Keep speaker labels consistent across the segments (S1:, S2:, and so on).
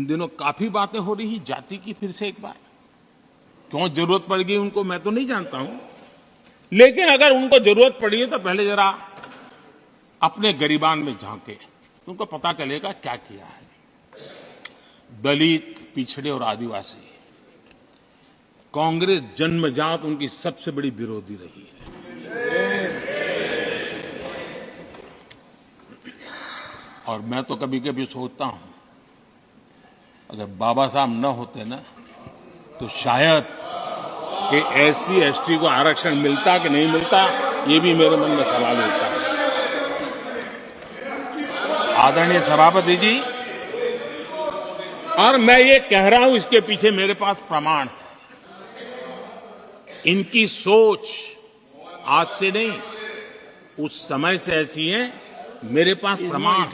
S1: इन दिनों काफी बातें हो रही जाति की फिर से एक बार। क्यों जरूरत पड़ गई उनको मैं तो नहीं जानता हूं, लेकिन अगर उनको जरूरत पड़ी है तो पहले जरा अपने गरिबान में झांके तो उनको पता चलेगा क्या किया है। दलित, पिछड़े और आदिवासी, कांग्रेस जन्मजात उनकी सबसे बड़ी विरोधी रही है। और मैं तो कभी कभी सोचता हूं अगर बाबा साहब न होते ना तो शायद कि एससी एसटी को आरक्षण मिलता कि नहीं मिलता, ये भी मेरे मन में सवाल उठता है। आदरणीय सभापति जी, और मैं ये कह रहा हूं, इसके पीछे मेरे पास प्रमाण है। इनकी सोच आज से नहीं, उस समय से ऐसी है, मेरे पास प्रमाण।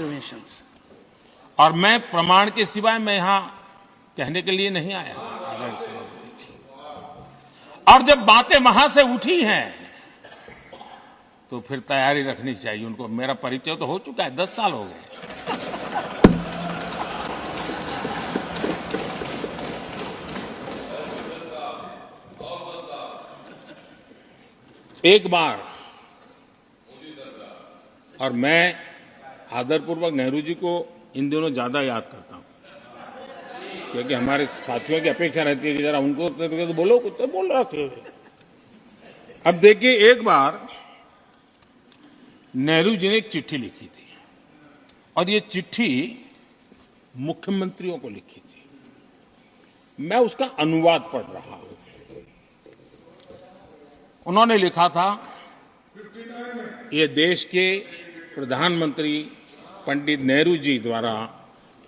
S1: और मैं प्रमाण के सिवाय मैं यहां कहने के लिए नहीं आया। और जब बातें वहां से उठी हैं तो फिर तैयारी रखनी चाहिए उनको। मेरा परिचय तो हो चुका है, 10 साल हो गए। एक बार, और मैं आदरपूर्वक नेहरू जी को इन दिनों ज्यादा याद करता हूं, क्योंकि हमारे साथियों की अपेक्षा रहती है कि जरा उनको तो बोलो, कुछ तो बोल रहा थे। अब देखिए, एक बार नेहरू जी ने एक चिट्ठी लिखी थी और ये चिट्ठी मुख्यमंत्रियों को लिखी थी। मैं उसका अनुवाद पढ़ रहा हूं। उन्होंने लिखा था, ये देश के प्रधानमंत्री पंडित नेहरू जी द्वारा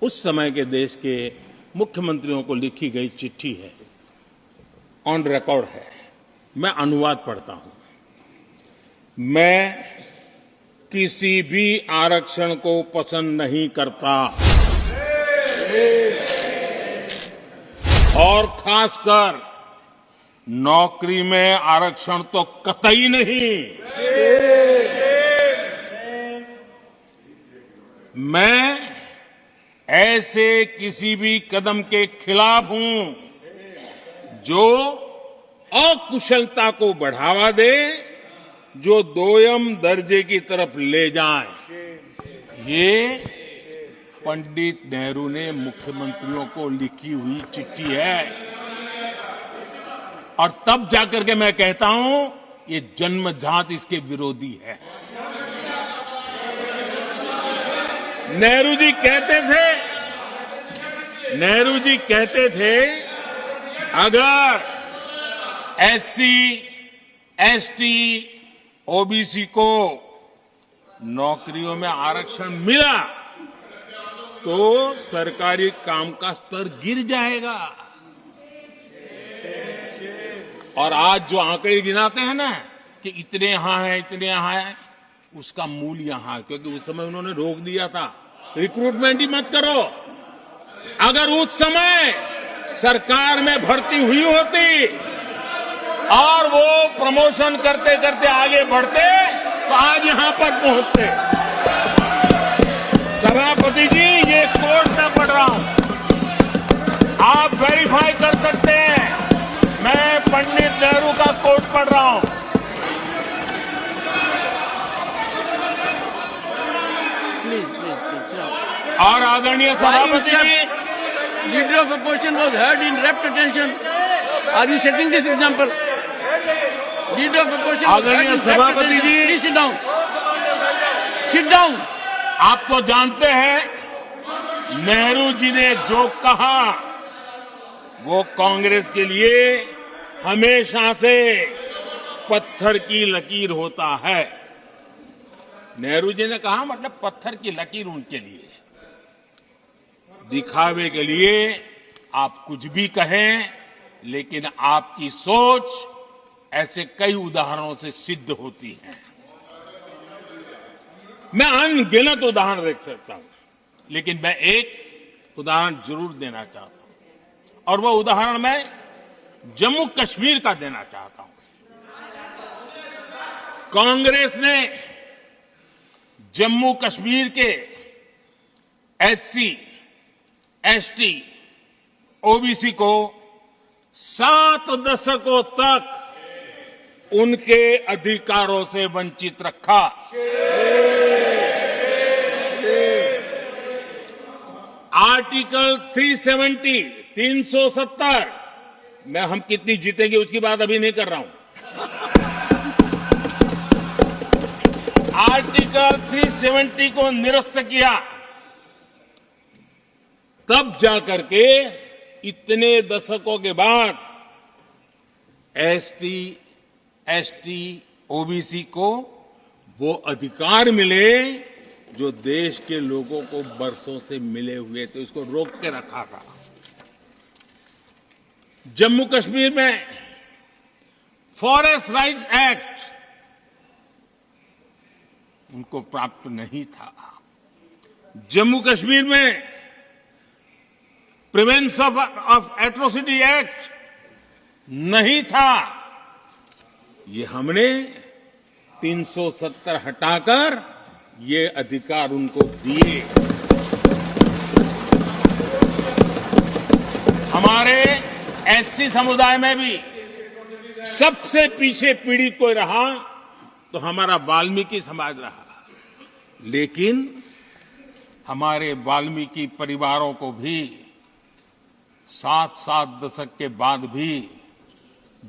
S1: उस समय के देश के मुख्यमंत्रियों को लिखी गई चिट्ठी है, ऑन रिकॉर्ड है। मैं अनुवाद पढ़ता हूं। मैं किसी भी आरक्षण को पसंद नहीं करता, और खासकर नौकरी में आरक्षण तो कतई नहीं। मैं ऐसे किसी भी कदम के खिलाफ हूं जो अकुशलता को बढ़ावा दे, जो दोयम दर्जे की तरफ ले जाए। ये पंडित नेहरू ने मुख्यमंत्रियों को लिखी हुई चिट्ठी है। और तब जाकर के मैं कहता हूं, ये जन्मजात इसके विरोधी है। नेहरू जी कहते थे, अगर एससी, एसटी, ओबीसी को नौकरियों में आरक्षण मिला तो सरकारी काम का स्तर गिर जाएगा। और आज जो आंकड़े गिनाते हैं ना कि इतने यहां है, इतने यहां है, उसका मूल यहां है, क्योंकि उस समय उन्होंने रोक दिया था, रिक्रूटमेंट ही मत करो। अगर उस समय सरकार में भर्ती हुई होती और वो प्रमोशन करते करते आगे बढ़ते तो आज यहां पर पहुंचते। सभापति जी, ये कोर्ट में पढ़ रहा हूं, आप वेरीफाई कर सकते हैं। मैं पंडित नेहरू का कोट पढ़ रहा हूं। और आदरणीय सभापति जी,
S2: leader of opposition was heard in rapt attention. Are you setting this example? Leader of opposition.
S1: आदरणीय सभापति जी,
S2: please sit down. Sit down.
S1: आप तो जानते हैं, नेहरू जी ने जो कहा वो कांग्रेस के लिए हमेशा से पत्थर की लकीर होता है। नेहरू जी ने कहा मतलब पत्थर की लकीर उनके लिए। दिखावे के लिए आप कुछ भी कहें, लेकिन आपकी सोच ऐसे कई उदाहरणों से सिद्ध होती है। मैं अनगिनत उदाहरण रख सकता हूं, लेकिन मैं एक उदाहरण जरूर देना चाहता हूं, और वह उदाहरण मैं जम्मू कश्मीर का देना चाहता हूं। कांग्रेस ने जम्मू कश्मीर के एससी, एसटी, ओबीसी को 7 दशकों तक उनके अधिकारों से वंचित रखा। आर्टिकल 370 मैं हम कितनी जीतेंगे उसकी बात अभी नहीं कर रहा हूं। आर्टिकल 370 को निरस्त किया, तब जाकर के इतने दशकों के बाद एसटी, ओबीसी को वो अधिकार मिले जो देश के लोगों को बरसों से मिले हुए थे, उसको रोक के रखा था। जम्मू कश्मीर में फॉरेस्ट राइट्स एक्ट उनको प्राप्त नहीं था। जम्मू कश्मीर में प्रिवेंशन ऑफ एट्रोसिटी एक्ट नहीं था। ये हमने 370 हटाकर ये अधिकार उनको दिए। हमारे एससी समुदाय में भी सबसे पीछे पीड़ित कोई रहा तो हमारा वाल्मीकि समाज रहा, लेकिन हमारे वाल्मीकि परिवारों को भी 7 दशक के बाद भी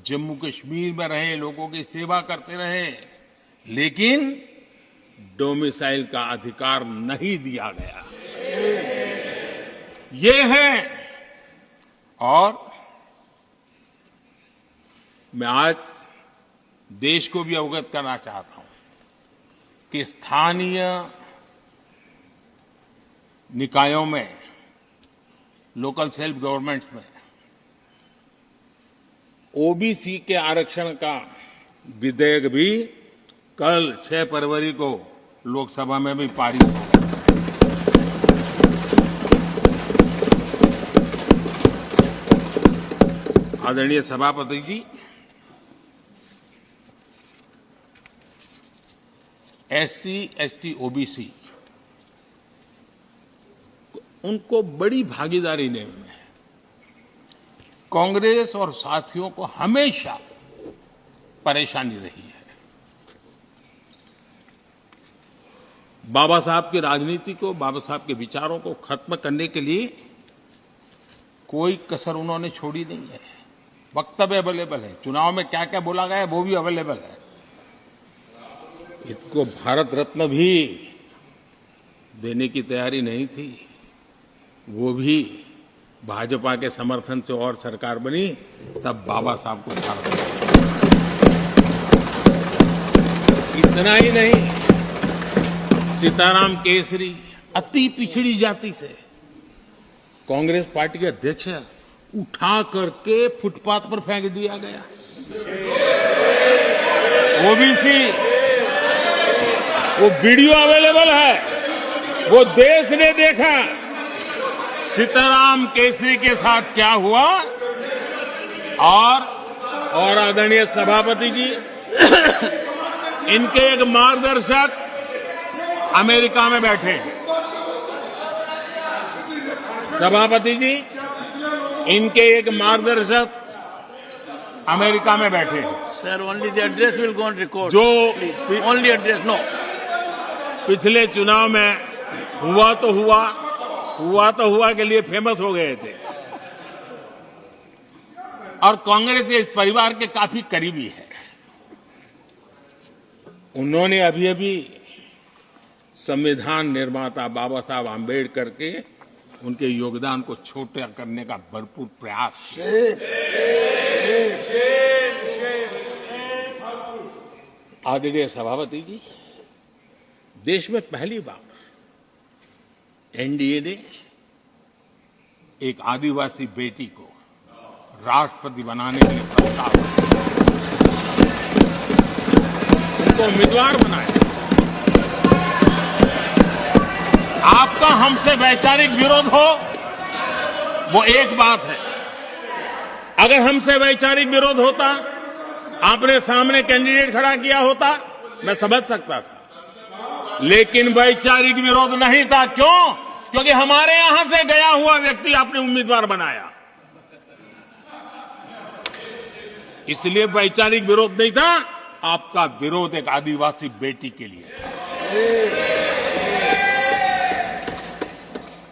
S1: जम्मू कश्मीर में रहे लोगों की सेवा करते रहे, लेकिन डोमिसाइल का अधिकार नहीं दिया गया। ये है। और मैं आज देश को भी अवगत करना चाहता हूं कि स्थानीय निकायों में, लोकल सेल्फ गवर्नमेंट्स में ओबीसी के आरक्षण का विधेयक भी कल 6 फरवरी को लोकसभा में भी पारित होगा। आदरणीय सभापति जी, एससी, एसटी, ओबीसी उनको बड़ी भागीदारी देने में कांग्रेस और साथियों को हमेशा परेशानी रही है। बाबा साहब की राजनीति को, बाबा साहब के विचारों को खत्म करने के लिए कोई कसर उन्होंने छोड़ी नहीं है। वक्तव्य अवेलेबल है, चुनाव में क्या क्या बोला गया है वो भी अवेलेबल है। इसको भारत रत्न भी देने की तैयारी नहीं थी, वो भी भाजपा के समर्थन से और सरकार बनी, तब बाबा साहब को भारत रत्न। इतना ही नहीं, सीताराम केसरी अति पिछड़ी जाति से कांग्रेस पार्टी के अध्यक्ष उठा करके फुटपाथ पर फेंक दिया गया। ओबीसी, वो वीडियो अवेलेबल है, वो देश ने देखा सीताराम केसरी के साथ क्या हुआ। और आदरणीय सभापति जी, इनके एक मार्गदर्शक अमेरिका में बैठे हैं। सभापति जी, इनके एक मार्गदर्शक अमेरिका में बैठे हैं।
S2: Sir, only the address will go on record.
S1: जो
S2: Only address, no.
S1: पिछले चुनाव में हुआ तो हुआ के लिए फेमस हो गए थे, और कांग्रेस इस परिवार के काफी करीबी है। उन्होंने अभी संविधान निर्माता बाबा साहब आंबेडकर के उनके योगदान को छोटा करने का भरपूर प्रयास आदरणीय सभापति जी, देश में पहली बार एनडीए ने एक आदिवासी बेटी को राष्ट्रपति बनाने के लिए प्रस्ताव, उनको उम्मीदवार बनाया। आपका हमसे वैचारिक विरोध हो वो एक बात है, अगर हमसे वैचारिक विरोध होता, आपने सामने कैंडिडेट खड़ा किया होता, मैं समझ सकता था, लेकिन वैचारिक विरोध नहीं था। क्यों? क्योंकि हमारे यहां से गया हुआ व्यक्ति आपने उम्मीदवार बनाया। इसलिए वैचारिक विरोध नहीं था, आपका विरोध एक आदिवासी बेटी के लिए था।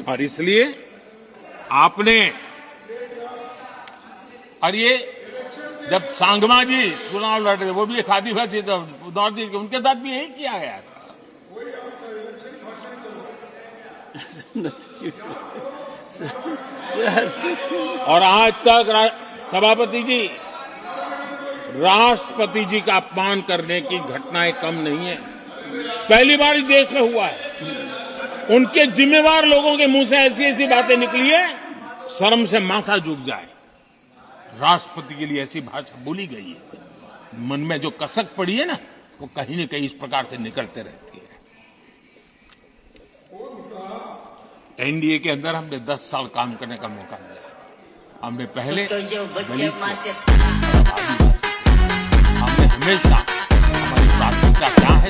S1: और इसलिए आपने, और ये जब सांगमा जी चुनाव लड़ रहे, वो भी एक आदिवासी तो नॉर्थ ईस्ट के, उनके साथ भी यही किया गया था। और आज तक सभापति जी, राष्ट्रपति जी का अपमान करने की घटनाएं कम नहीं है। पहली बार इस देश में हुआ है। उनके जिम्मेवार लोगों के मुंह से ऐसी ऐसी बातें निकली है, शर्म से माथा झुक जाए। राष्ट्रपति के लिए ऐसी भाषा बोली गई है, मन में जो कसक पड़ी है ना, वो कहीं न कहीं इस प्रकार से निकलते रहती है। एनडीए के अंदर हमने 10 साल काम करने का मौका मिला। हमने पहले हमने हमेशा, हमारी प्राथमिकता क्या है,